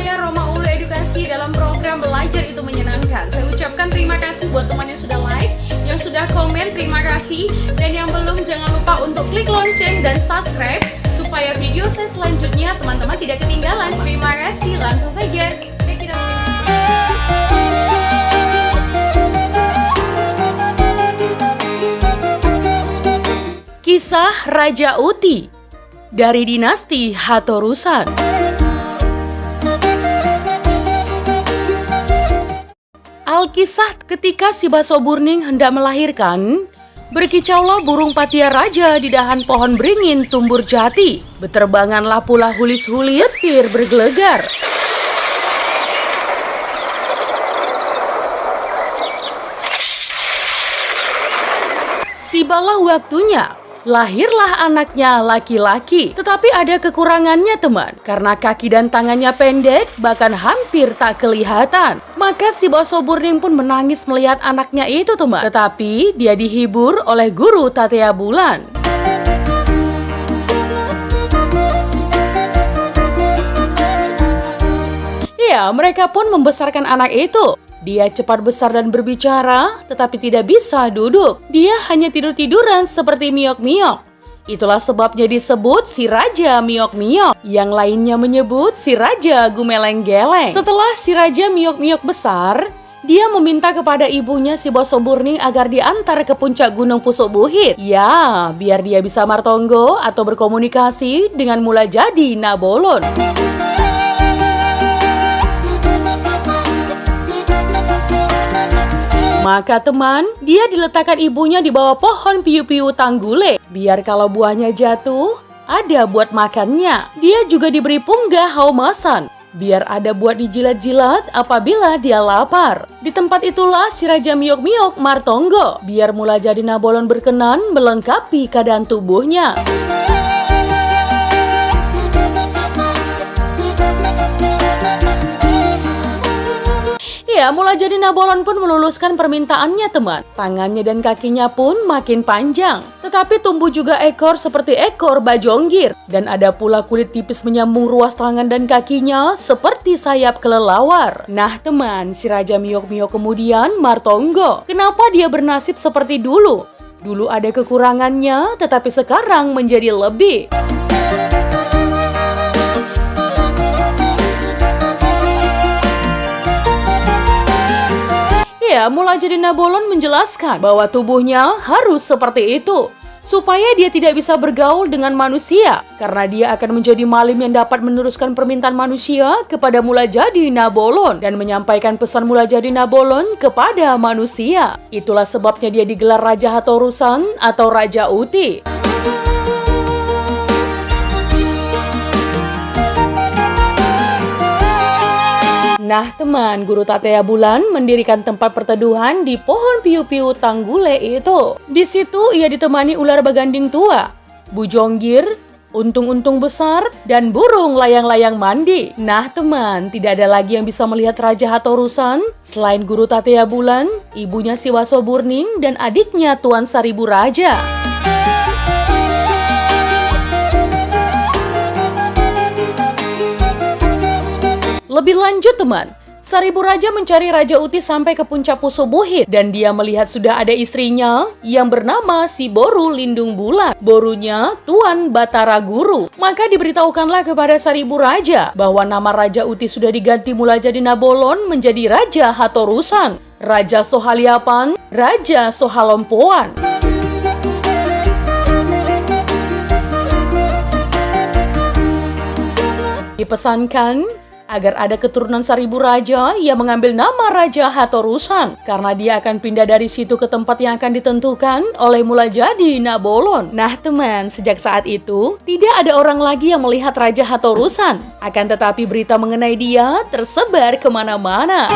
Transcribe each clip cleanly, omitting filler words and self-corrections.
saya Roma Ulu Edukasi dalam program Belajar Itu Menyenangkan. Saya ucapkan terima kasih buat teman yang sudah like, yang sudah komen, terima kasih. Dan yang belum, jangan lupa untuk klik lonceng dan subscribe supaya video saya selanjutnya teman-teman tidak ketinggalan. Terima kasih, langsung saja. Check it out. Kisah Raja Uti dari dinasti Hatorusan. Alkisah ketika si Basoburning hendak melahirkan, berkicaulah burung patia raja di dahan pohon beringin tumbur jati. Beterbanganlah pula hulis-hulis, pir bergelegar. Tibalah waktunya. Lahirlah anaknya laki-laki, tetapi ada kekurangannya teman, karena kaki dan tangannya pendek, bahkan hampir tak kelihatan. Maka si Basoburning pun menangis melihat anaknya itu teman, tetapi dia dihibur oleh guru Tatea Bulan. Ya, mereka pun membesarkan anak itu. Dia cepat besar dan berbicara, tetapi tidak bisa duduk. Dia hanya tidur-tiduran seperti miok-miok. Itulah sebabnya disebut si Raja Miok-miok. Yang lainnya menyebut si Raja Gumeleng-geleng. Setelah si Raja Miok-miok besar, dia meminta kepada ibunya si Basoburning agar diantar ke puncak Gunung Pusuk Buhit. Ya, biar dia bisa martonggo atau berkomunikasi dengan mula jadi Nabolon. Maka teman, dia diletakkan ibunya di bawah pohon piu-piu tanggule. Biar kalau buahnya jatuh, ada buat makannya. Dia juga diberi punggah haumasan. Biar ada buat dijilat-jilat apabila dia lapar. Di tempat itulah si Raja Miok-miok martonggo. Biar mula jadi Nabolon berkenan melengkapi keadaan tubuhnya. Ya, mula jadi Nabolon pun meluluskan permintaannya teman. Tangannya dan kakinya pun makin panjang. Tetapi tumbuh juga ekor seperti ekor bajonggir. Dan ada pula kulit tipis menyambung ruas tangan dan kakinya seperti sayap kelelawar. Nah teman, si Raja Miok-miok kemudian martonggo. Kenapa dia bernasib seperti dulu? Dulu ada kekurangannya, tetapi sekarang menjadi lebih. Ya, mula jadi Nabolon menjelaskan bahwa tubuhnya harus seperti itu supaya dia tidak bisa bergaul dengan manusia, karena dia akan menjadi malim yang dapat meneruskan permintaan manusia kepada mula jadi Nabolon dan menyampaikan pesan mula jadi Nabolon kepada manusia. Itulah sebabnya dia digelar Raja Hatorusan atau Raja Uti. Nah teman, guru Tatea Bulan mendirikan tempat perteduhan di pohon piu-piu tanggule itu. Di situ ia ditemani ular baganding tua, bujonggir, untung-untung besar, dan burung layang-layang mandi. Nah teman, tidak ada lagi yang bisa melihat Raja Hatorusan selain guru Tatea Bulan, ibunya si Basoburning, dan adiknya Tuan Saribu Raja. Lebih lanjut teman, Saribu Raja mencari Raja Uti sampai ke puncak Pusuk Buhit dan dia melihat sudah ada istrinya yang bernama si Boru Lindung Bulan. Borunya Tuan Batara Guru. Maka diberitahukanlah kepada Saribu Raja bahwa nama Raja Uti sudah diganti mula jadi Nabolon menjadi Raja Hatorusan, Raja Sohaliapan, Raja Sohalompoan. Dipesankan agar ada keturunan Saribu Raja yang mengambil nama Raja Hatorusan, karena dia akan pindah dari situ ke tempat yang akan ditentukan oleh mula jadi Nabolon. Nah teman, sejak saat itu tidak ada orang lagi yang melihat Raja Hatorusan, akan tetapi berita mengenai dia tersebar kemana-mana.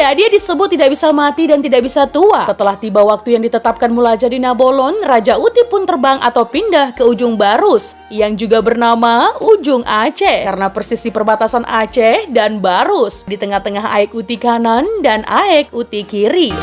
Ya, dia disebut tidak bisa mati dan tidak bisa tua. Setelah tiba waktu yang ditetapkan mula jadi Nabolon, Raja Uti pun terbang atau pindah ke ujung Barus, yang juga bernama Ujung Aceh, karena persis di perbatasan Aceh dan Barus, di tengah-tengah Aek Uti kanan dan Aek Uti kiri.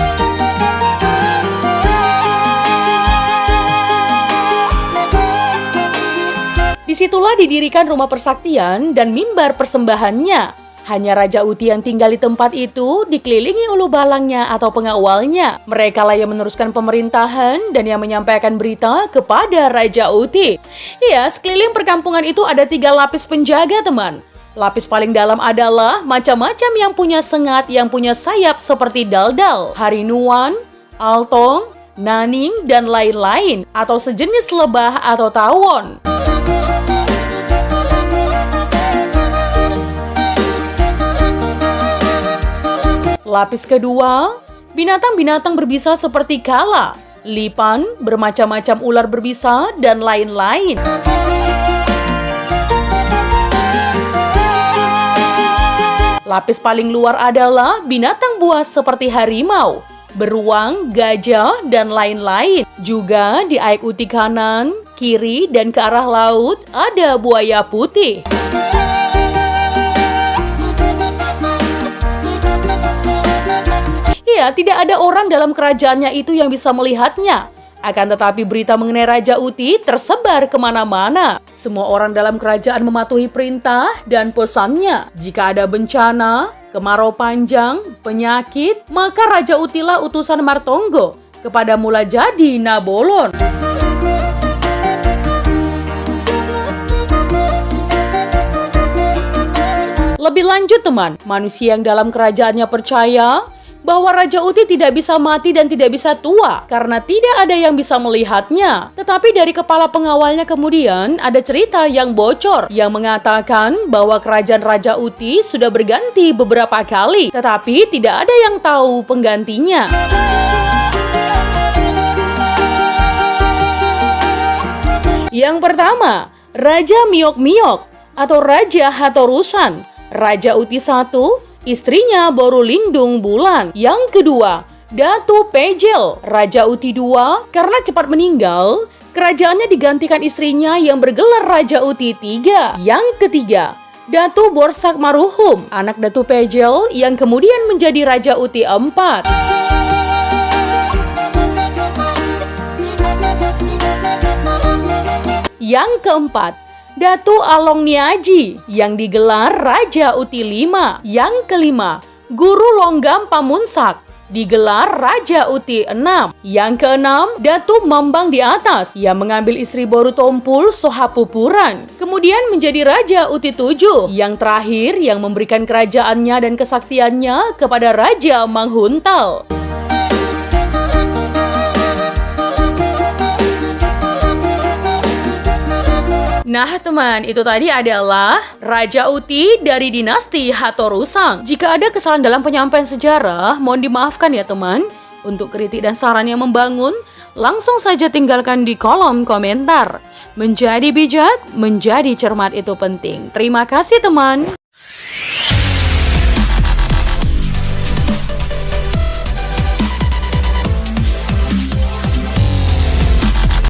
Disitulah didirikan rumah persaktian dan mimbar persembahannya. Hanya Raja Uti yang tinggal di tempat itu, dikelilingi ulu balangnya atau pengawalnya. Mereka lah yang meneruskan pemerintahan dan yang menyampaikan berita kepada Raja Uti. Iya, sekeliling perkampungan itu ada 3 lapis penjaga, teman. Lapis paling dalam adalah macam-macam yang punya sengat, yang punya sayap seperti daldal, harinuan, altong, naning, dan lain-lain, atau sejenis lebah atau tawon. Lapis kedua, binatang-binatang berbisa seperti kala, lipan, bermacam-macam ular berbisa, dan lain-lain. Lapis paling luar adalah binatang buas seperti harimau, beruang, gajah, dan lain-lain. Juga di aik uti kanan, kiri, dan ke arah laut ada buaya putih. Ya, tidak ada orang dalam kerajaannya itu yang bisa melihatnya. Akan tetapi berita mengenai Raja Uti tersebar kemana-mana. Semua orang dalam kerajaan mematuhi perintah dan pesannya. Jika ada bencana, kemarau panjang, penyakit, maka Raja Utilah utusan Martonggo kepada Mulajadi Nabolon. Lebih lanjut, teman, manusia yang dalam kerajaannya percaya bahwa Raja Uti tidak bisa mati dan tidak bisa tua karena tidak ada yang bisa melihatnya. Tetapi dari kepala pengawalnya kemudian ada cerita yang bocor yang mengatakan bahwa kerajaan Raja Uti sudah berganti beberapa kali, tetapi tidak ada yang tahu penggantinya. Yang pertama, Raja Miok-Miok atau Raja Hatorusan. Raja Uti I, istrinya Boru Lindung Bulan. Yang kedua, Datu Pejel, Raja Uti II, karena cepat meninggal, kerajaannya digantikan istrinya yang bergelar Raja Uti III. Yang ketiga, Datu Borsak Maruhum, anak Datu Pejel yang kemudian menjadi Raja Uti IV. Yang keempat, Datu Along Niaji yang digelar Raja Uti V. Yang kelima, Guru Longgam Pamunsak digelar Raja Uti VI. Yang keenam, Datu Mambang di atas yang mengambil istri Boru Tompul Sohapupuran, kemudian menjadi Raja Uti VII. Yang terakhir yang memberikan kerajaannya dan kesaktiannya kepada Raja Manghuntal. Nah teman, itu tadi adalah Raja Uti dari dinasti Hatorusan. Jika ada kesalahan dalam penyampaian sejarah, mohon dimaafkan ya teman. Untuk kritik dan saran yang membangun, langsung saja tinggalkan di kolom komentar. Menjadi bijak, menjadi cermat itu penting. Terima kasih teman.